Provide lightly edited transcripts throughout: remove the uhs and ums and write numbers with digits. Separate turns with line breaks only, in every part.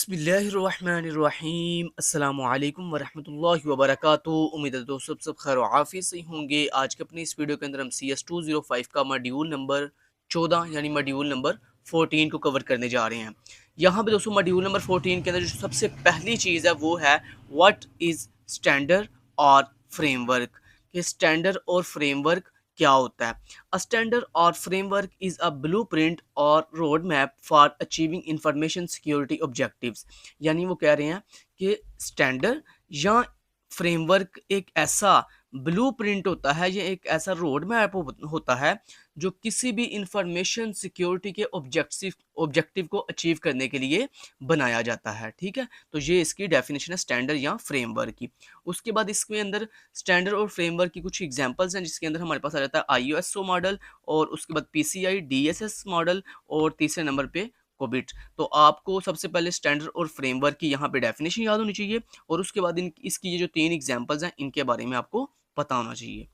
बिस्मिल्लाहिर्रहमानिर्रहीम अस्सलामुअलैकुम वरहमतुल्लाहि वबरकातुहू। उम्मीद है दोस्तों सब खैर आफियत से होंगे। आज के अपनी इस वीडियो के अंदर हम CS205 का मॉड्यूल नंबर 14 यानी मॉड्यूल नंबर 14 को कवर करने जा रहे हैं। यहाँ पे दोस्तों मॉड्यूल नंबर 14 के अंदर जो सबसे पहली चीज़ है वो है व्हाट इज़ स्टैंडर्ड और फ्रेमवर्क। कि स्टैंडर्ड और फ्रेमवर्क क्या होता है। अ स्टैंडर्ड और फ्रेमवर्क इज अ ब्लूप्रिंट और road map for achieving information security objectives. यानी वो कह रहे हैं कि स्टैंडर्ड या फ्रेमवर्क एक ऐसा ब्लूप्रिंट होता है, ये एक ऐसा रोड मैप होता है जो किसी भी इंफॉर्मेशन सिक्योरिटी के ऑब्जेक्टिव को अचीव करने के लिए बनाया जाता है। ठीक है, तो ये इसकी डेफिनेशन है स्टैंडर्ड या फ्रेमवर्क की। उसके बाद इसके अंदर स्टैंडर्ड और फ्रेमवर्क की कुछ एग्जांपल्स हैं, जिसके अंदर हमारे पास आ जाता है ISO मॉडल, और उसके बाद PCI DSS मॉडल, और तीसरे नंबर पे कोबिट। तो आपको सबसे पहले स्टैंडर्ड और फ्रेमवर्क की यहाँ पे डेफिनेशन याद होनी चाहिए, और उसके बाद इसकी ये जो तीन एग्जांपल्स हैं इनके बारे में आपको पता होना चाहिए।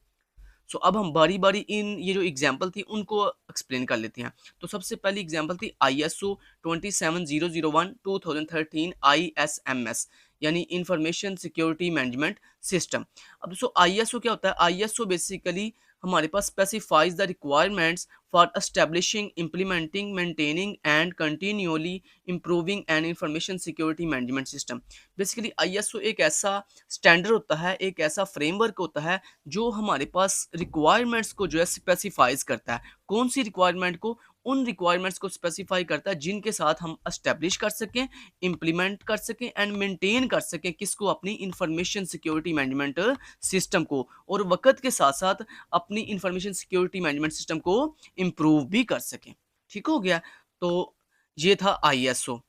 अब हम बारी बारी इन ये जो एग्जांपल थी उनको एक्सप्लेन कर लेते हैं। तो सबसे पहली एग्जांपल थी ISO 27001 2013 ISMS, यानी इंफॉर्मेशन सिक्योरिटी मैनेजमेंट सिस्टम। अब दोस्तों ISO क्या होता है। ISO बेसिकली हमारे पास specifies the requirements for establishing, implementing, maintaining and continuously improving an information security management system. Basically ISO एक ऐसा स्टैंडर्ड होता है, एक ऐसा फ्रेमवर्क होता है जो हमारे पास रिक्वायरमेंट्स को जो है स्पेसिफाइज करता है। कौन सी रिक्वायरमेंट को? उन रिक्वायरमेंट्स को स्पेसिफाई करता है जिनके साथ हम एस्टेब्लिश कर सकें, इम्प्लीमेंट कर सकें एंड मेंटेन कर सकें किसको? अपनी इंफॉर्मेशन सिक्योरिटी मैनेजमेंट सिस्टम को, और वक्त के साथ साथ अपनी इंफॉर्मेशन सिक्योरिटी मैनेजमेंट सिस्टम को इम्प्रूव भी कर सकें। ठीक हो गया। तो ये था ISO।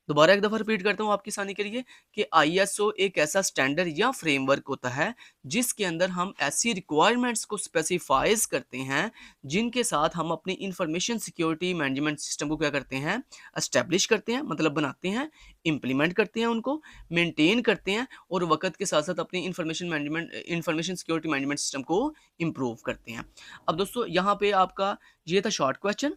दोबारा एक दफ़ा रिपीट करता हूँ आपकी आसानी के लिए कि ISO एक ऐसा स्टैंडर्ड या फ्रेमवर्क होता है जिसके अंदर हम ऐसी रिक्वायरमेंट्स को स्पेसिफाइज करते हैं जिनके साथ हम अपनी इंफॉर्मेशन सिक्योरिटी मैनेजमेंट सिस्टम को क्या करते हैं? एस्टेब्लिश करते हैं, मतलब बनाते हैं, इम्प्लीमेंट करते हैं, उनको मेंटेन करते हैं, और वक्त के साथ साथ अपनी इंफॉर्मेशन सिक्योरिटी मैनेजमेंट सिस्टम को इम्प्रूव करते हैं। अब दोस्तों यहाँ पे आपका ये था शॉर्ट क्वेश्चन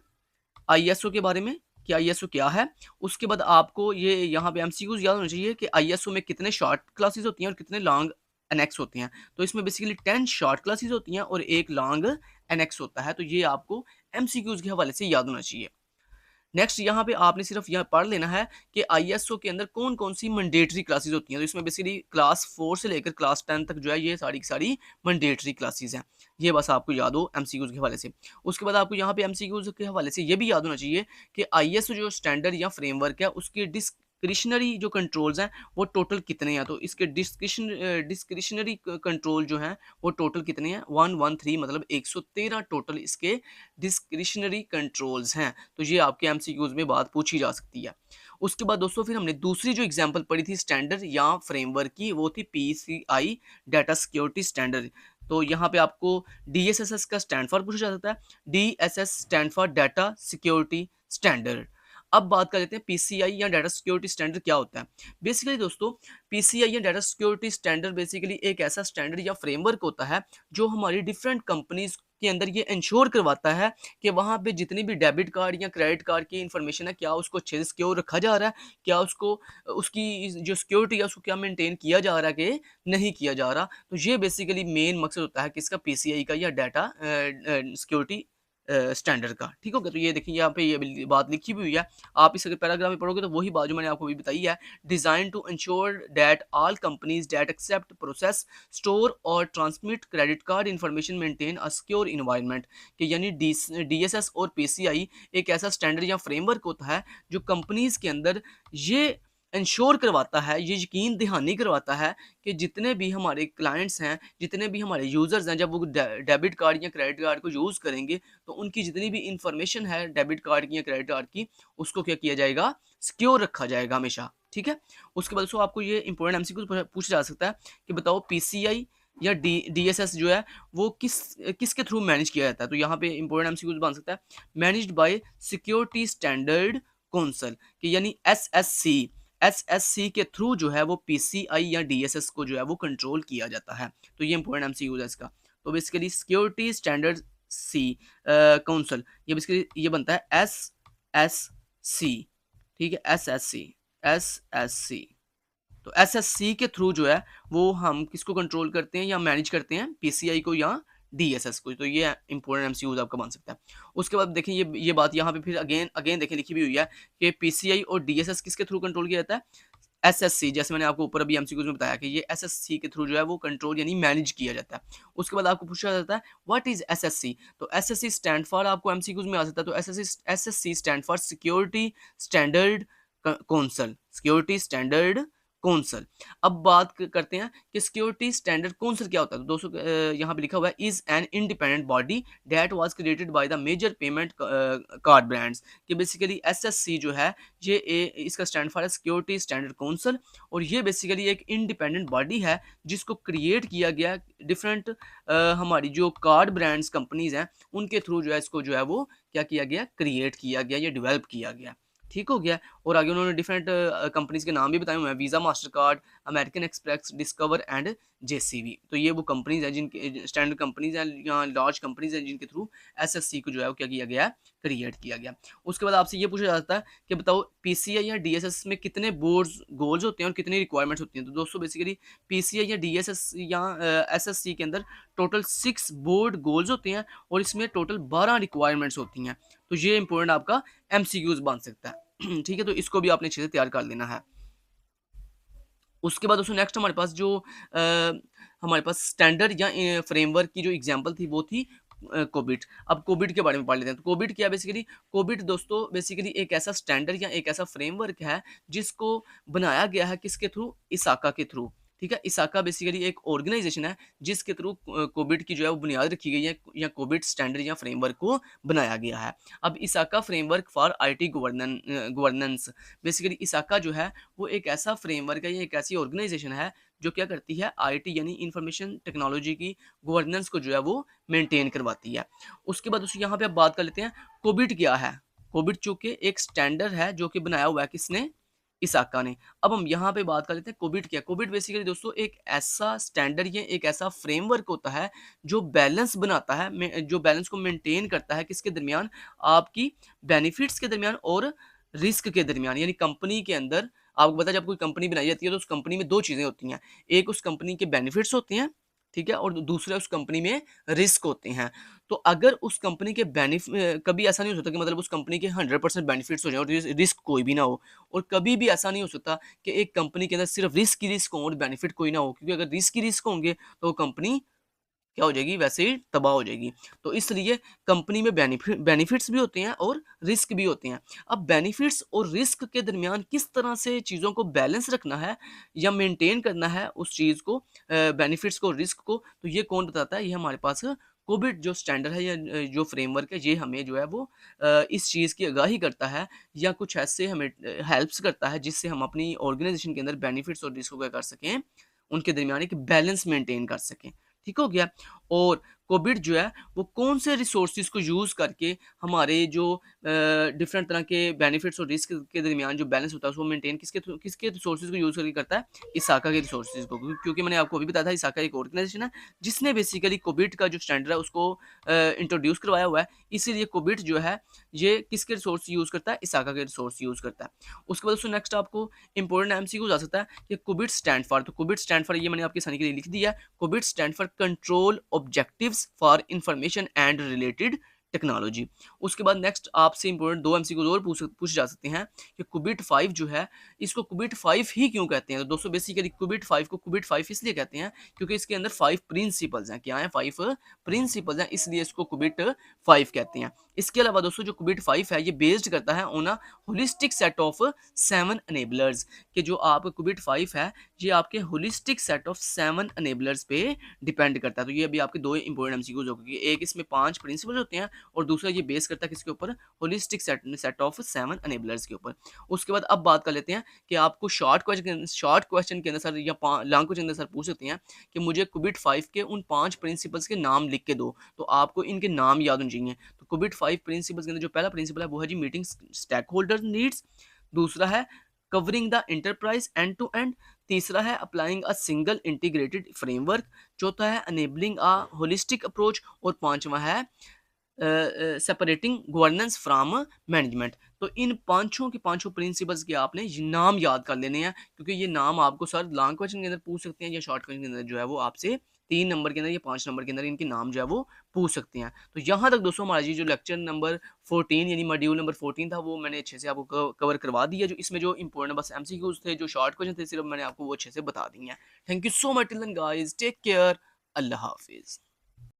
ISO के बारे में कि ISO क्या है। उसके बाद आपको ये यहाँ पे MCQs याद होना चाहिए कि ISO में कितने शॉर्ट क्लासेस होती हैं और कितने लॉन्ग एनेक्स होते हैं। तो इसमें बेसिकली 10 शॉर्ट क्लासेस होती हैं और एक लॉन्ग एनेक्स होता है। तो ये आपको MCQs के हवाले से याद होना चाहिए। नेक्स्ट यहाँ पे आपने सिर्फ यह पढ़ लेना है कि ISO के अंदर कौन कौन सी मैंडेटरी क्लासेस होती हैं। तो इसमें बेसिकली क्लास 4 से लेकर क्लास 10 तक जो है ये सारी की सारी मैंडेटरी क्लासेस हैं। ये बस आपको याद हो MCQs के हवाले से। उसके बाद आपको यहाँ पे MCQs के हवाले से ये भी याद होना चाहिए कि ISO जो स्टैंडर्ड या फ्रेमवर्क है उसके डिस्क्रिशनरी जो कंट्रोल्स हैं वो टोटल कितने हैं। तो इसके डिस्क्रिशनरी कंट्रोल जो हैं वो टोटल कितने हैं? 113, मतलब 113 टोटल इसके डिस्क्रिशनरी कंट्रोल्स हैं। तो ये आपके MCQs में बात पूछी जा सकती है। उसके बाद दोस्तों फिर हमने दूसरी जो एग्जांपल पढ़ी थी स्टैंडर्ड या फ्रेमवर्क की, वो थी PCI डाटा सिक्योरिटी स्टैंडर्ड। तो यहाँ पे आपको DSSS का स्टैंड फॉर पूछा जा सकता है। DSS stand for data security standard. अब बात कर लेते हैं PCI या डाटा सिक्योरिटी स्टैंडर्ड क्या होता है। बेसिकली दोस्तों PCI या डाटा सिक्योरिटी स्टैंडर्ड बेसिकली एक ऐसा स्टैंडर्ड या फ्रेमवर्क होता है जो हमारी डिफरेंट कंपनीज के अंदर ये इंश्योर करवाता है कि वहाँ पे जितनी भी डेबिट कार्ड या क्रेडिट कार्ड की इंफॉर्मेशन है क्या उसको अच्छे से सिक्योर रखा जा रहा है, क्या उसको उसकी जो सिक्योरिटी है उसको क्या मेंटेन किया जा रहा है कि नहीं किया जा रहा। तो ये बेसिकली मेन मकसद होता है किसका? PCI का या डाटा सिक्योरिटी स्टैंडर्ड का। ठीक हो गया। तो ये देखिए यहाँ पे ये बात लिखी हुई है, आप इस अगर पैराग्राफ में पढ़ोगे तो वही बात जो मैंने आपको अभी बताई है। Design to ensure that all companies that accept, process, store और transmit credit card information maintain a secure environment. कि यानी DSS और PCI एक ऐसा स्टैंडर्ड या फ्रेमवर्क होता है जो कंपनीज के अंदर ये इंश्योर करवाता है, ये यकीन दहानी करवाता है कि जितने भी हमारे क्लाइंट्स हैं, जितने भी हमारे यूज़र्स हैं, जब वो डेबिट कार्ड या क्रेडिट कार्ड को यूज़ करेंगे तो उनकी जितनी भी इंफॉर्मेशन है डेबिट कार्ड की या क्रेडिट कार्ड की, उसको क्या किया जाएगा? सिक्योर रखा जाएगा हमेशा। ठीक है। उसके बाद आपको ये इंपॉर्टेंट MCक्यू पूछा जा सकता है कि बताओ PCI या DSS जो है वो किसके थ्रू मैनेज किया जाता है। तो यहाँ पे इंपॉर्टेंट MCक्यू बन सकता है managed by security standard council, कि यानी SSC के थ्रू जो है वो PCI या DSS को जो है वो कंट्रोल किया जाता है। तो ये इंपॉर्टेंट MCक्यू है इसका। तो बेसिकली सिक्योरिटी स्टैंडर्ड सी काउंसिल, ये बेसिकली ये बनता है SSC। ठीक है, SSC SSC। तो SSC के थ्रू जो है वो हम किसको कंट्रोल करते हैं या मैनेज करते हैं, PCI को या DSS को। तो ये इंपॉर्टेंट MCQs आपका बन सकता है। उसके बाद देखिए ये बात यहाँ पे फिर अगेन अगेन देखिए लिखी भी हुई है कि PCI और DSS किसके थ्रू कंट्रोल किया जाता है, SSC। जैसे मैंने आपको ऊपर अभी MCQs में बताया कि ये SSC के थ्रू जो है वो कंट्रोल यानी मैनेज किया जाता है। उसके बाद आपको पूछा जाता है व्हाट इज SSC। तो SSC स्टैंड फॉर आपको MCQs में आ सकता है। तो SSC stand for security standard council, security standard council. अब बात करते हैं कि सिक्योरिटी स्टैंडर्ड काउंसिल क्या होता है। तो दोस्तों यहाँ पे लिखा हुआ है is an independent body that was created by the major payment card brands. कि बेसिकली SSC जो है ये इसका स्टैंड फॉर है सिक्योरिटी स्टैंडर्ड काउंसिल, और ये बेसिकली एक इंडिपेंडेंट बॉडी है जिसको क्रिएट किया गया डिफरेंट हमारी जो कार्ड ब्रांड्स कंपनीज हैं उनके थ्रू जो है इसको जो है वो क्या किया गया, क्रिएट किया गया या डेवलप किया गया। ठीक हो गया। और आगे उन्होंने डिफरेंट कंपनीज के नाम भी बताए हुए हैं, visa, master card, American express, discover and JCB। तो ये वो कंपनीज हैं जिनके स्टैंडर्ड कंपनीज हैं या लार्ज कंपनीज हैं जिनके थ्रू SSC को जो है वो क्या किया गया, क्रिएट किया गया। उसके बाद आपसे ये पूछा जाता है कि बताओ PCI या DSS में कितने बोर्ड्स गोल्स होते हैं और कितनी रिक्वायरमेंट्स होती हैं। तो दोस्तों बेसिकली PCI या DSS या SSC के अंदर टोटल 6 बोर्ड गोल्स होते हैं और इसमें टोटल 12 रिक्वायरमेंट्स होती हैं। तो ये इंपॉर्टेंट आपका MCQs बन सकता है। ठीक है, तो इसको भी आपने अच्छे से तैयार कर लेना है। उसके बाद दोस्तों नेक्स्ट हमारे पास जो हमारे पास स्टैंडर्ड या फ्रेमवर्क की जो एग्जांपल थी वो थी कोबिट। अब कोबिट के बारे में पढ़ लेते हैं। तो कोबिट क्या है बेसिकली, कोबिट दोस्तों बेसिकली एक ऐसा स्टैंडर्ड या एक ऐसा फ्रेमवर्क है जिसको बनाया गया है किसके थ्रू, इसाका के थ्रू। ठीक है, इसाका बेसिकली एक ऑर्गेनाइजेशन है जिसके थ्रू कोबिट की जो है वो बुनियाद रखी गई है या कोबिट स्टैंडर्ड या फ्रेमवर्क को बनाया गया है। अब ISACA framework for IT governance, basically ISACA जो है वो एक ऐसा फ्रेमवर्क है या एक ऐसी ऑर्गेनाइजेशन है जो क्या करती है, IT यानी इंफॉर्मेशन टेक्नोलॉजी की गवर्नेंस को जो है वो मेंटेन करवाती है। उसके बाद उस यहाँ पे अब बात कर लेते हैं कोबिट क्या है। कोबिट चूंकि एक स्टैंडर्ड है जो कि बनाया हुआ है किसने, इसाका ने। अब हम यहाँ पे बात कर लेते हैं कोबिट क्या। कोबिट बेसिकली दोस्तों एक ऐसा स्टैंडर्ड या एक ऐसा फ्रेमवर्क होता है जो बैलेंस बनाता है, जो बैलेंस को मेंटेन करता है किसके दरमियान, आपकी बेनिफिट्स के दरमियान और रिस्क के दरमियान। यानी कंपनी के अंदर आपको पता है जब कोई कंपनी बनाई जाती है तो उस कंपनी में दो चीज़ें होती हैं, एक उस कंपनी के बेनिफिट्स होते हैं, ठीक है, और दूसरा उस कंपनी में रिस्क होते हैं। तो अगर उस कंपनी के कभी ऐसा नहीं हो सकता कि मतलब उस कंपनी के 100% बेनिफिट्स हो जाए और रिस्क कोई भी ना हो, और कभी भी ऐसा नहीं हो सकता कि एक कंपनी के अंदर सिर्फ रिस्क ही रिस्क हो और बेनिफिट कोई ना हो, क्योंकि अगर रिस्क ही रिस्क होंगे तो वो कंपनी क्या हो जाएगी, वैसे ही तबाह हो जाएगी। तो इसलिए कंपनी में बेनिफिट्स भी होते हैं और रिस्क भी होते हैं। अब बेनिफिट्स और रिस्क के दरमियान किस तरह से चीज़ों को बैलेंस रखना है या मेंटेन करना है उस चीज़ को, बेनिफिट्स को, रिस्क को, तो ये कौन बताता है, ये हमारे पास कोविड जो स्टैंडर्ड है या जो फ्रेमवर्क है ये हमें जो है वो इस चीज़ की आगाही करता है या कुछ ऐसे हमें हेल्प्स करता है जिससे हम अपनी ऑर्गेनाइजेशन के अंदर बेनिफिट्स और रिस्क को क्या कर सकें, उनके दरमियान एक बैलेंस मेंटेन कर सकें। ठीक हो गया। और कोविड जो है वो कौन से रिसोर्सेज को यूज़ करके हमारे जो डिफरेंट तरह के बेनिफिट्स और रिस्क के दरमियान जो बैलेंस होता है उसको मेंटेन किसके रिसोर्सेज को यूज़ करके करता है, इसाका के रिसोर्सेज को। क्योंकि मैंने आपको अभी बताया था इसाका एक ऑर्गेनाइजेशन है जिसने बेसिकली कोविड का जो स्टैंडर्ड है उसको इंट्रोड्यूस करवाया हुआ है। इसीलिए कोविड जो है ये किसके रिसोर्स यूज़ करता है, इसाका के रिसोर्स यूज़ करता है। उसके बाद दोस्तों नेक्स्ट आपको इंपॉर्टेंट MCQ आ सकता है कि कोविड स्टैंड फॉर। तो कोविड स्टैंड फॉर ये मैंने आपके आसानी के लिए लिख दिया है। Covid stand for control objectives for information and related technology. उसके बाद नेक्स्ट आपसे इंपॉर्टेंट 2 MCQ और पूछ जा सकते हैं कि कुबिट 5 जो है इसको कुबिट 5 ही क्यों कहते हैं। तो दोस्तों बेसिकली कुबिट 5 को कुबिट 5 इसलिए कहते हैं क्योंकि इसके अंदर 5 प्रिंसिपल्स हैं। क्या है, 5 प्रिंसिपल्स हैं, इसलिए इसको कुबिट 5 कहते हैं। इसके अलावा दोस्तों जो कुबिट 5 है ये बेस्ड करता है on a holistic set of 7 enablers. कि जो आप कुबिट 5 है ये आपके होलिस्टिक सेट ऑफ 7 एनेबलर्स पे डिपेंड करता है। तो ये अभी आपके 2 इंपॉर्टेंट MCQs हो गए। एक इसमें 5 प्रिंसिपल्स होते हैं और दूसरा ये बेस करता है किसके ऊपर, होलिस्टिक सेट ऑफ 7 एनेबलर्स के ऊपर। उसके बाद अब बात कर लेते हैं कि आपको शॉर्ट क्वेश्चन के अंदर सर या लॉन्ग क्वेश्चन के अंदर सर पूछ सकते हैं कि मुझे कुबिट 5 के उन 5 प्रिंसिपल्स के नाम लिख के दो। तो आपको इनके नाम याद होने चाहिए। तो कुबिट 5 प्रिंसिपल्स के अंदर जो पहला प्रिंसिपल है वो है जी मीटिंग स्टेक होल्डर नीड्स। दूसरा है covering the enterprise end to end. तीसरा है applying a single integrated framework. चौथा है अनेबलिंग अ होलिस्टिक अप्रोच। और पांचवा है सेपरेटिंग गवर्नेंस फ्राम मैनेजमेंट। तो इन पांचों के पांचों प्रिंसिपल्स के आपने ये नाम याद कर लेने हैं, क्योंकि ये नाम आपको सर लॉन्ग क्वेश्चन के अंदर पूछ सकते हैं या शॉर्ट क्वेश्चन के अंदर जो है वो आपसे 3 नंबर के अंदर या 5 नंबर के अंदर इनके नाम जो है वो पूछ सकते हैं। तो यहाँ तक दोस्तों हमारा ये जो लेक्चर नंबर 14 यानी मॉड्यूल नंबर 14 था वो मैंने अच्छे से आपको कवर करवा दिया। जो इसमें जो इंपॉर्टेंट बस एमसीक्यूज थे, जो शॉर्ट क्वेश्चन थे, सिर्फ मैंने आपको वो अच्छे से बता दिए हैं। Thank you so much till then guys, take care, अल्लाह हाफिज़।